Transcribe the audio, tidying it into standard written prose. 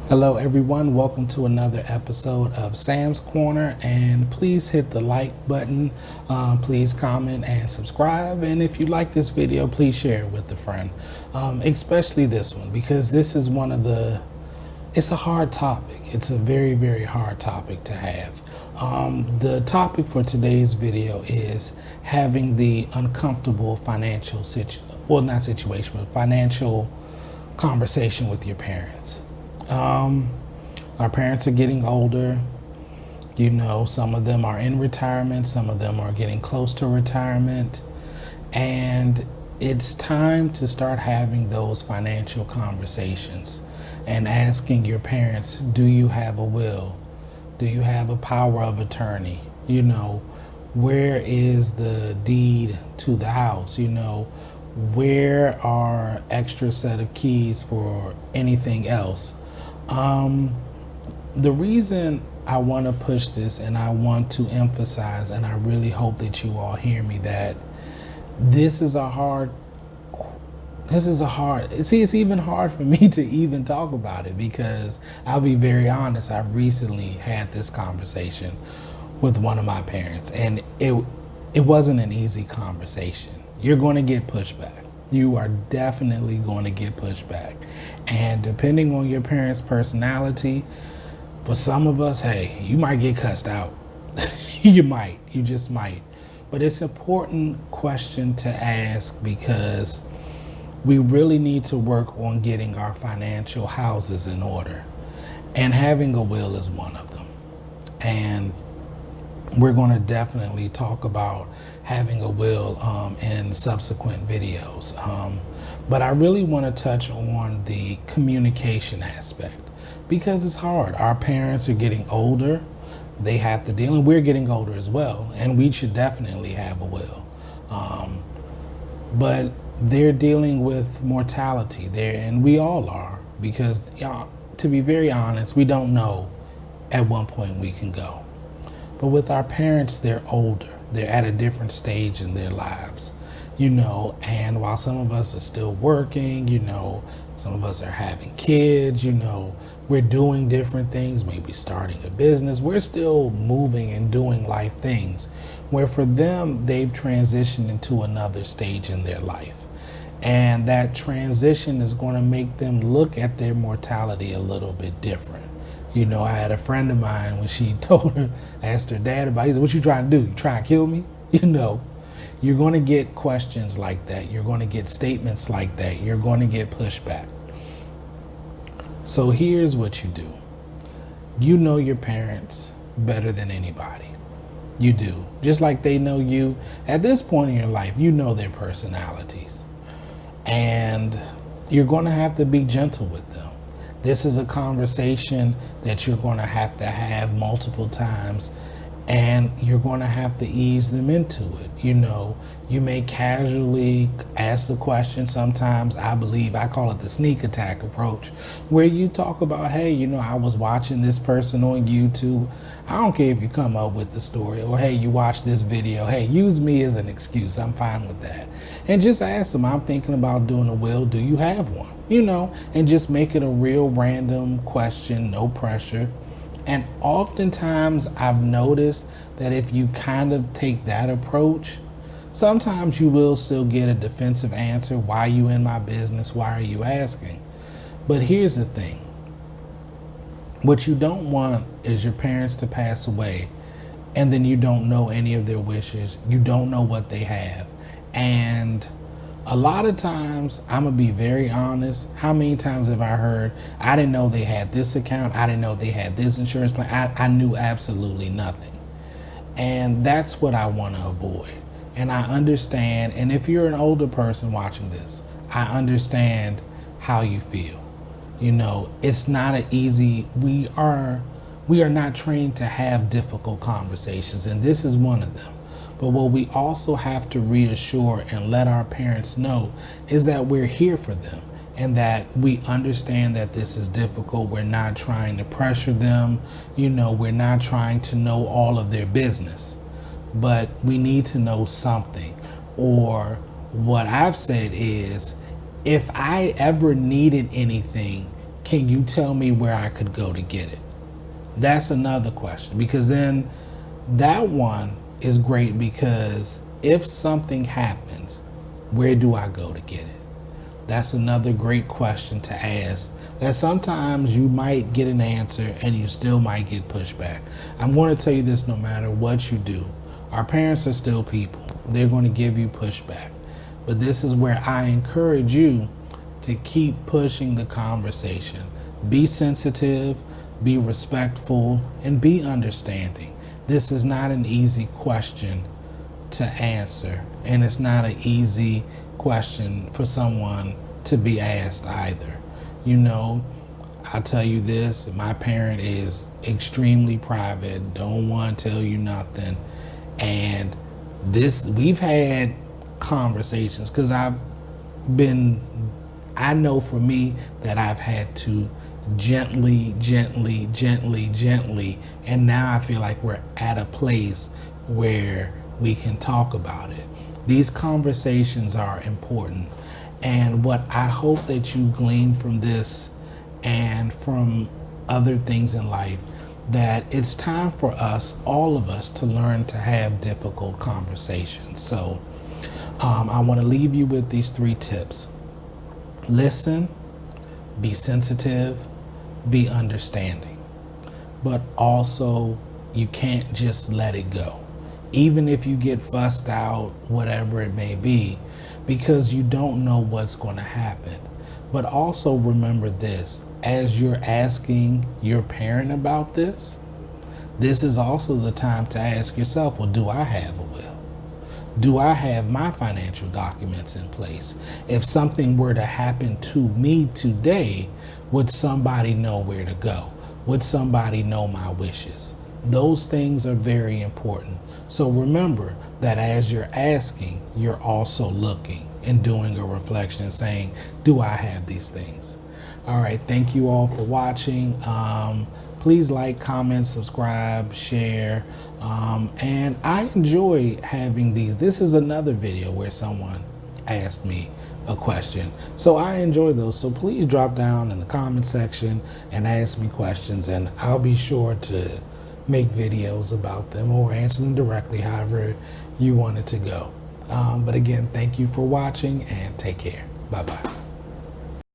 Hello, everyone. Welcome to another episode of Sam's Corner. And please hit the like button. Please comment and subscribe. And if you like this video, please share it with a friend, especially this one, because this is it's a hard topic. It's a very, very hard topic to have. The topic for today's video is having the uncomfortable financial conversation with your parents. Our parents are getting older. Some of them are in retirement, some of them are getting close to retirement, and it's time to start having those financial conversations and asking your parents, do you have a will? Do you have a power of attorney? Where is the deed to the house? Where are extra set of keys for anything else? The reason I want to push this and I want to emphasize, and I really hope that you all hear me, that it's even hard for me to even talk about it, because I'll be very honest, I recently had this conversation with one of my parents, and it wasn't an easy conversation. You're going to get pushback. You are definitely going to get pushback. And depending on your parents' personality, for some of us, hey, you might get cussed out. You just might. But it's an important question to ask, because we really need to work on getting our financial houses in order. And having a will is one of them. And we're going to definitely talk about having a will in subsequent videos. But I really want to touch on the communication aspect, because it's hard. Our parents are getting older. They have to deal, and we're getting older as well, and we should definitely have a will. But they're dealing with mortality there, and we all are, because to be very honest, we don't know at what point we can go. But with our parents, they're older. They're at a different stage in their lives, and while some of us are still working, some of us are having kids, we're doing different things, maybe starting a business. We're still moving and doing life things, where for them, they've transitioned into another stage in their life. And that transition is going to make them look at their mortality a little bit different. I had a friend of mine, when she asked her dad about it, he said, "What you trying to do? You trying to kill me?" You're going to get questions like that. You're going to get statements like that. You're going to get pushback. So here's what you do. You know your parents better than anybody. You do. Just like they know you. At this point in your life, you know their personalities. And you're going to have to be gentle with them. This is a conversation that you're going to have multiple times, and you're going to have to ease them into it. You may casually ask the question. Sometimes I call it the sneak attack approach, where you talk about, hey, I was watching this person on YouTube. I don't care if you come up with the story, or hey, you watch this video. Hey, use me as an excuse. I'm fine with that. And just ask them, I'm thinking about doing a will. Do you have one? And just make it a real random question, no pressure. And oftentimes I've noticed that if you kind of take that approach, sometimes you will still get a defensive answer. Why are you in my business? Why are you asking? But here's the thing. What you don't want is your parents to pass away, and then you don't know any of their wishes. You don't know what they have. And a lot of times, I'm going to be very honest, how many times have I heard, I didn't know they had this account, I didn't know they had this insurance plan, I knew absolutely nothing. And that's what I want to avoid. And I understand, and if you're an older person watching this, I understand how you feel. It's not an easy, we are not trained to have difficult conversations, and this is one of them. But what we also have to reassure and let our parents know is that we're here for them, and that we understand that this is difficult. We're not trying to pressure them. We're not trying to know all of their business, but we need to know something. Or what I've said is, if I ever needed anything, Can you tell me where I could go to get it? That's another question, because then that one is great, because if something happens, where do I go to get it? That's another great question to ask, that sometimes you might get an answer and you still might get pushback. I'm going to tell you this, no matter what you do, our parents are still people. They're going to give you pushback. But this is where I encourage you to keep pushing the conversation. Be sensitive, be respectful, and be understanding. This is not an easy question to answer, and it's not an easy question for someone to be asked either. You know, I'll tell you this, my parent is extremely private, don't want to tell you nothing. And we've had conversations, because I know for me that I've had to gently, and now I feel like we're at a place where we can talk about it. These conversations are important. And what I hope that you glean from this and from other things in life, that it's time for us, all of us, to learn to have difficult conversations. So I want to leave you with these 3 tips. Listen, be sensitive, be understanding. But also, you can't just let it go. Even if you get fussed out, whatever it may be, because you don't know what's going to happen. But also remember this, as you're asking your parent about this is also the time to ask yourself, well, do I have a will? Do I have my financial documents in place? If something were to happen to me today, would somebody know where to go? Would somebody know my wishes? Those things are very important. So remember that as you're asking, you're also looking and doing a reflection and saying, do I have these things? All right, thank you all for watching. Please like, comment, subscribe, share. And I enjoy having these. This is another video where someone asked me a question. So I enjoy those. So please drop down in the comment section and ask me questions, and I'll be sure to make videos about them or answer them directly, however you want it to go. But again, thank you for watching, and take care. Bye-bye.